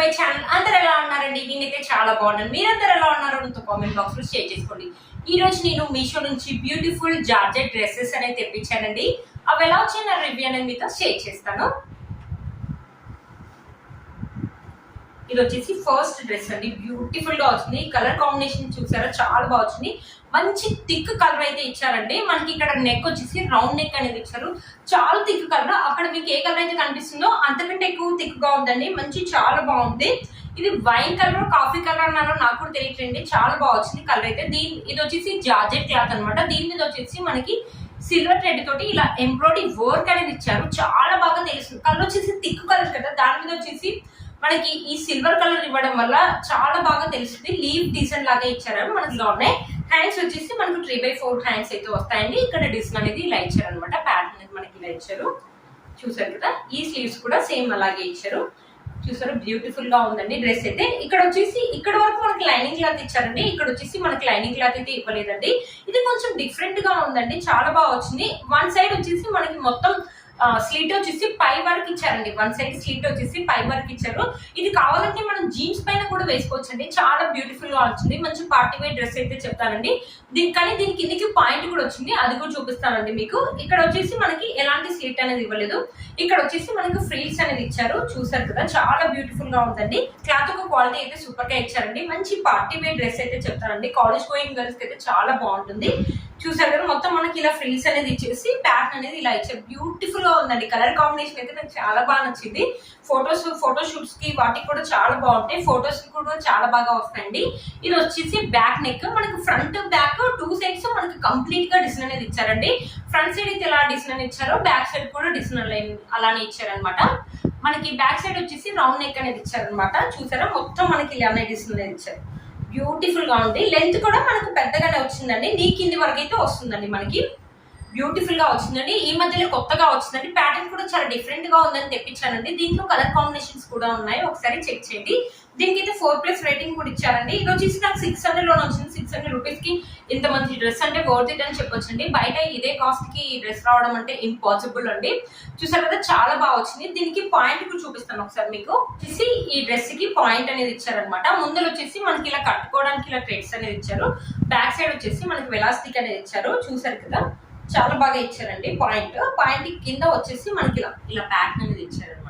My channel. అందరు ఎలా ఉన్నారండి? నేనైతే చాలా బాగున్నాను. మీరందరూ ఎలా ఉన్నారో నాతో కామెంట్ బాక్స్ లో షేర్ చేసుకోండి. ఈ రోజు నేను మీషో నుంచి బ్యూటిఫుల్ జార్జెట్ డ్రెస్సెస్ అనేది తెప్పించానండి. అవి ఎలా వచ్చాయి నా రివ్యూ అనేది మీతో షేర్ చేస్తాను. ఇది వచ్చేసి ఫస్ట్ డ్రెస్ అండి. బ్యూటిఫుల్ గా వచ్చింది. కలర్ కాంబినేషన్ చూసారా, చాలా బాగా వచ్చింది. మంచి థిక్ కలర్ అయితే ఇచ్చారండి. మనకి ఇక్కడ నెక్ వచ్చేసి రౌండ్ నెక్ అనేది ఇచ్చారు. చాలా థిక్ కలర్. అక్కడ మీకు ఏ కలర్ అయితే కనిపిస్తుందో అంతకంటే ఎక్కువ థిక్ గా ఉందండి. మంచి చాలా బాగుంది. ఇది వైన్ కలర్, కాఫీ కలర్ అన్నారో నాకు కూడా తెలియట్లేండి. చాలా బాగా వచ్చింది కలర్ అయితే. ఇది వచ్చేసి జార్జెట్ క్లాత్ అనమాట. దీని మీద వచ్చేసి మనకి సిల్వర్ థ్రెడ్ తోటి ఇలా ఎంబ్రాయిడరీ వర్క్ అనేది ఇచ్చారు. చాలా బాగా తెలుస్తుంది. కలర్ వచ్చేసి థిక్ కలర్ కదా, దాని మీద వచ్చేసి మనకి ఈ సిల్వర్ కలర్ ఇవ్వడం వల్ల చాలా బాగా తెలుస్తుంది. లీవ్ డిజైన్ లాగా ఇచ్చారు. మనకి ఉన్నాయి హ్యాండ్స్ వచ్చేసి మనకు 3/4 హ్యాండ్స్ అయితే వస్తాయండి. ఇక్కడ డిజైన్ అనేది ఇలా ఇచ్చారు అనమాట. ప్యాటర్న్ అనేది మనకి ఇలా ఇచ్చారు. చూసారు కదా, ఈ స్లీవ్స్ కూడా సేమ్ అలాగే ఇచ్చారు. చూసారు, బ్యూటిఫుల్ గా ఉందండి డ్రెస్ అయితే. ఇక్కడ వచ్చేసి ఇక్కడ వరకు మనకి లైనింగ్ క్లాత్ ఇచ్చారండి. ఇక్కడ వచ్చేసి మనకి లైనింగ్ క్లాత్ అయితే ఇవ్వలేదండి. ఇది కొంచెం డిఫరెంట్ గా ఉందండి. చాలా బాగా వచ్చింది. వన్ సైడ్ వచ్చేసి మనకి మొత్తం స్లీట్ వచ్చేసి పై వరకు ఇచ్చారండి. వన్ సైడ్ స్లీట్ వచ్చేసి పై వరకు ఇచ్చారు. ఇది కావాలంటే మనం జీన్స్ పైన కూడా వేసుకోవచ్చండి. చాలా బ్యూటిఫుల్ గా వచ్చింది. మంచి పార్టీ వేర్ డ్రెస్ అయితే చెప్తానండి. కానీ దీని కిందకి పాయింట్ కూడా వచ్చింది, అది కూడా చూపిస్తానండి మీకు. ఇక్కడ వచ్చేసి మనకి ఎలాంటి స్లీట్ అనేది ఇవ్వలేదు. ఇక్కడ వచ్చేసి మనకి ఫ్రిల్స్ అనేది ఇచ్చారు. చూసారు కదా, చాలా బ్యూటిఫుల్ గా ఉందండి. క్లాత్ ఒక క్వాలిటీ అయితే సూపర్ గా ఇచ్చారండి. మంచి పార్టీ వేర్ డ్రెస్ అయితే చెప్తానండి. కాలేజ్ గోయింగ్ గర్ల్స్ కి అయితే చాలా బాగుంటుంది. చూసారు కదా, మొత్తం మనకి ఇలా ఫ్రిల్స్ అనేది ఇచ్చేసి ప్యాటర్న్ అనేది ఇలా ఇచ్చారు. బ్యూటిఫుల్ గా ఉందండి. కలర్ కాంబినేషన్ అయితే నాకు చాలా బాగా నచ్చింది. ఫోటో షూట్స్ కి వాటికి కూడా చాలా బాగుంటాయి. ఫొటోస్ కూడా చాలా బాగా వస్తాయండి. ఇది వచ్చేసి బ్యాక్ నెక్. మనకి ఫ్రంట్ బ్యాక్ 2 సైడ్స్ మనకి కంప్లీట్ గా డిజైన్ అనేది ఇచ్చారండి. ఫ్రంట్ సైడ్ అయితే ఎలా డిజైన్ ఇచ్చారో బ్యాక్ సైడ్ కూడా డిజైన్ అలానే ఇచ్చారనమాట. మనకి బ్యాక్ సైడ్ వచ్చేసి రౌండ్ నెక్ అనేది ఇచ్చారనమాట. చూసారా, మొత్తం మనకి ఇలానే డిజైన్ అనేది ఇచ్చారు. బ్యూటిఫుల్ గా ఉంది. లెంత్ కూడా మనకు పెద్దగానే వచ్చిందండి. నీ కింది వరకు అయితే వస్తుందండి. మనకి బ్యూటిఫుల్ గా వచ్చిందండి. ఈ మధ్యలో కొత్తగా వచ్చిందండి. ప్యాటర్న్ కూడా చాలా డిఫరెంట్ గా ఉందని తెప్పించానండి. దీంట్లో కలర్ కాంబినేషన్స్ కూడా ఉన్నాయి, ఒకసారి చెక్ చేయండి. దీనికి అయితే 4+ రేటింగ్ కూడా ఇచ్చారండి. ఇది వచ్చేసి నాకు 600 లోనే వచ్చింది. 600 రూపీస్ కి ఇంత మంచి డ్రెస్ అంటే వర్త్ ఇట్ అని చెప్పొచ్చండి. బయట ఇదే కాస్ట్ కి ఈ డ్రెస్ రావడం అంటే ఇంపాసిబుల్ అండి. చూసారు కదా, చాలా బాగా వచ్చింది. దీనికి పాయింట్ కూడా చూపిస్తాను ఒకసారి మీకు. వచ్చేసి ఈ డ్రెస్ కి పాయింట్ అనేది ఇచ్చారనమాట. ముందర వచ్చేసి మనకి ఇలా కట్టుకోవడానికి ఇలా థ్రెడ్స్ అనేది ఇచ్చారు. బ్యాక్ సైడ్ వచ్చేసి మనకి వెలాస్టిక్ అనేది ఇచ్చారు. చూసారు కదా, చాలా బాగా ఇచ్చారండి. పాయింట్ కింద వచ్చేసి మనకి ఇలా ప్యాటర్న్ అనేది ఇచ్చారు అనమాట.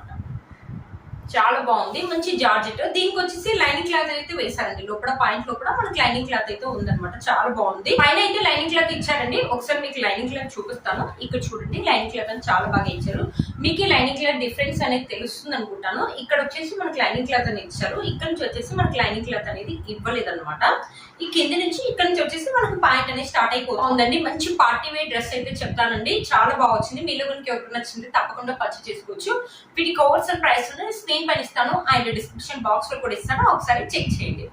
చాలా బాగుంది. మంచి జార్జెట్. దీనికి వచ్చేసి లైనింగ్ క్లాత్ అయితే వేసారండి. లోపల పాయింట్ లోపల మనకి లైనింగ్ క్లాత్ అయితే ఉందన్నమాట. చాలా బాగుంది. పైన అయితే లైనింగ్ క్లాత్ ఇచ్చారండి. ఒకసారి మీకు లైనింగ్ క్లాత్ చూపిస్తాను. ఇక్కడ చూడండి, లైనింగ్ క్లాత్ అని చాలా బాగా ఇచ్చారు. మీకు లైనింగ్ క్లాత్ డిఫరెన్స్ అనేది తెలుస్తుంది అనుకుంటాను. ఇక్కడ వచ్చేసి మనకి లైనింగ్ క్లాత్ అనేది ఇచ్చారు. ఇక్కడ నుంచి వచ్చేసి మనకి లైనింగ్ క్లాత్ అనేది ఇవ్వలేదు అనమాట. ఈ కింద నుంచి ఇక్కడ నుంచి వచ్చేసి మనకు పాయింట్ అనేది స్టార్ట్ అయిపోతుందండి. మంచి పార్టీ వేర్ డ్రెస్ అయితే చెప్తానండి. చాలా బాగా వచ్చింది. మీలో మనకి ఎవరికి నచ్చింది తప్పకుండా పర్చేస్ చేసుకోవచ్చు. వీటి కవర్స్ అండ్ ప్రైస్ స్క్రీన్ పైన ఇస్తాను, అండ్ డిస్క్రిప్షన్ బాక్స్ లో కూడా ఇస్తాను, ఒకసారి చెక్ చేయండి.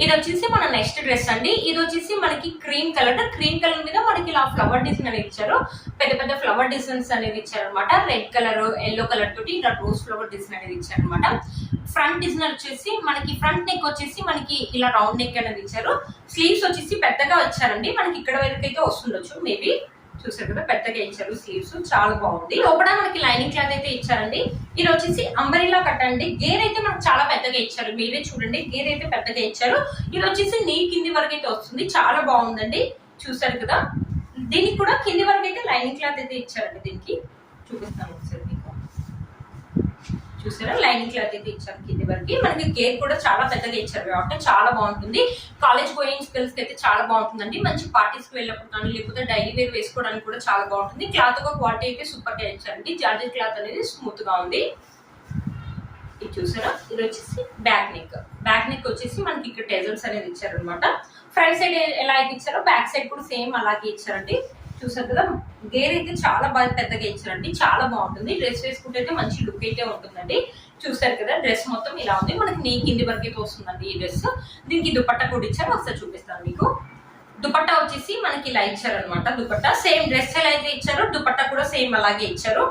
ఇది వచ్చేసి మన నెక్స్ట్ డ్రెస్ అండి. ఇది వచ్చేసి మనకి క్రీమ్ కలర్ మీద మనకి ఇలా ఫ్లవర్ డిజైన్ అనేది ఇచ్చారు. పెద్ద పెద్ద ఫ్లవర్ డిజైన్స్ అనేది ఇచ్చారు అనమాట. రెడ్ కలర్, ఎల్లో కలర్ తోటి ఇలా రోజ్ ఫ్లవర్ డిజైన్ అనేది ఇచ్చారు అనమాట. ఫ్రంట్ డిజైన్ వచ్చేసి మనకి ఫ్రంట్ నెక్ వచ్చేసి మనకి ఇలా రౌండ్ నెక్ అనేది ఇచ్చారు. స్లీవ్స్ వచ్చేసి పెద్దగా ఇచ్చారండి. మనకి ఇక్కడ వరకు అయితే వస్తుండొచ్చు మేబీ. చూసారు కదా, పెద్దగా ఇచ్చారు స్లీవ్స్. చాలా బాగుంది. లోపల మనకి లైనింగ్ క్లాత్ అయితే ఇచ్చారండి. ఇది వచ్చేసి అంబరిలా కట్ అండి. గేర్ అయితే మనకు చాలా పెద్దగా ఇచ్చారు. మీరే చూడండి, గేర్ అయితే పెద్దగా ఇచ్చారు. ఇది వచ్చేసి నీ కింది వరకు అయితే వస్తుంది. చాలా బాగుందండి. చూసారు కదా, దీనికి కూడా కింది వరకు అయితే లైనింగ్ క్లాత్ అయితే ఇచ్చారండి. దీనికి చూపిస్తాను ఒకసారి మీకు. చూసారా, లైనింగ్ క్లాత్ అయితే ఇచ్చారు కింది వరకు. మనకి గేర్ కూడా చాలా పెద్దగా ఇచ్చారు కాబట్టి చాలా బాగుంటుంది. కాలేజ్ గోయింగ్ గర్ల్స్ కి అయితే చాలా బాగుంటుందండి. మంచి పార్టీస్ కి వెళ్ళినప్పుడు కానీ లేకపోతే డైలీ వేర్ వేసుకోవడానికి కూడా చాలా బాగుంటుంది. క్లాత్ ఒక క్వాలిటీ అయితే సూపర్ గా ఇచ్చారండి. జార్జెట్ క్లాత్ అనేది స్మూత్ గా ఉంది. ఇది చూసారా, ఇది వచ్చేసి బ్యాక్ నెక్ వచ్చేసి మనకి ఇక్కడ టెజల్స్ అనేది ఇచ్చారు అనమాట. ఫ్రంట్ సైడ్ ఎలా అయితే ఇచ్చారో బ్యాక్ సైడ్ కూడా సేమ్ అలాగే ఇచ్చారండి. చూసారు కదా, గేర్ అయితే చాలా బాగా పెద్దగా ఇచ్చారండి. చాలా బాగుంటుంది. డ్రెస్ వేసుకుంటే అయితే మంచి లుక్ అయితే ఉంటుందండి. చూసారు కదా, డ్రెస్ మొత్తం ఇలా ఉంది. మనకి నీ కింది వరకు అయితే వస్తుందండి ఈ డ్రెస్. దీనికి దుపట్టా కూడా ఇచ్చారు, ఒకసారి చూపిస్తాను మీకు. దుపట్టా వచ్చేసి మనకి ఇలా ఇచ్చారు అనమాట. దుపట్టా సేమ్ డ్రెస్ ఎలా అయితే ఇచ్చారో దుపట్టా కూడా సేమ్ అలాగే ఇచ్చారు.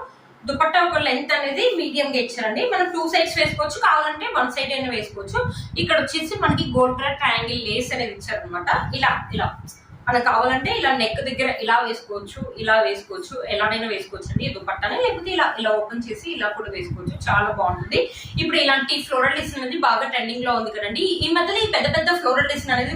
దుపట్టా ఒక లెంత్ అనేది మీడియం గా ఇచ్చారండి. మనం 2 సైడ్స్ వేసుకోవచ్చు, కావాలంటే 1 సైడ్ అయినా వేసుకోవచ్చు. ఇక్కడ వచ్చేసి మనకి గోల్డ్ కలర్ ట్రయాంగిల్ లేస్ అనేది ఇచ్చారు అనమాట. ఇలా మనకు కావాలంటే ఇలా నెక్ దగ్గర ఇలా వేసుకోవచ్చు, ఎలానైనా వేసుకోవచ్చు అండి. దుపట్టానే, లేకపోతే ఇలా ఓపెన్ చేసి ఇలా కూడా వేసుకోవచ్చు. చాలా బాగుంటుంది. ఇప్పుడు ఇలాంటి ఫ్లోరల్ డిజైన్ అనేది బాగా ట్రెండింగ్ లో ఉంది కదండి. ఈ మధ్యలో ఈ పెద్ద పెద్ద ఫ్లోరల్ డిజైన్ అనేది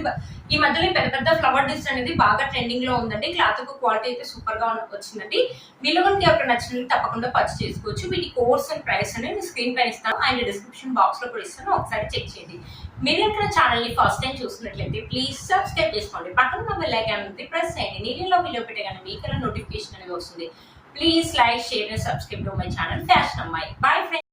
ఈ మధ్యలో పెద్ద పెద్ద ఫ్లవర్ డిజైన్ అనేది బాగా ట్రెండింగ్ లో ఉందండి. క్లాత్ యొక్క క్వాలిటీ అయితే సూపర్ గా వచ్చిందండి. మీలో మనకి ఎవరికి నచ్చినట్టు తప్పకుండా పర్చేస్ చేసుకోవచ్చు. వీటి కోర్స్ అండ్ ప్రైస్ అనేది స్క్రీన్ పైన ఇస్తాను అండ్ డిస్క్రిప్షన్ బాక్స్ లో కూడా ఇస్తాను, ఒకసారి చెక్ చేయండి. మీరు ఇక్కడ ఛానల్ ని ఫస్ట్ టైం చూస్తున్నట్లయితే ప్లీజ్ సబ్స్క్రైబ్ చేసుకోండి. పక్కన ఉన్న బెల్ ఐకాన్ ఉంది ప్రెస్ చేయండి. నేను వీడియో పెట్టగానే మీకు నోటిఫికేషన్ అనేది వస్తుంది. Please like, share and subscribe to my channel fashion Ammayi. Bye friends.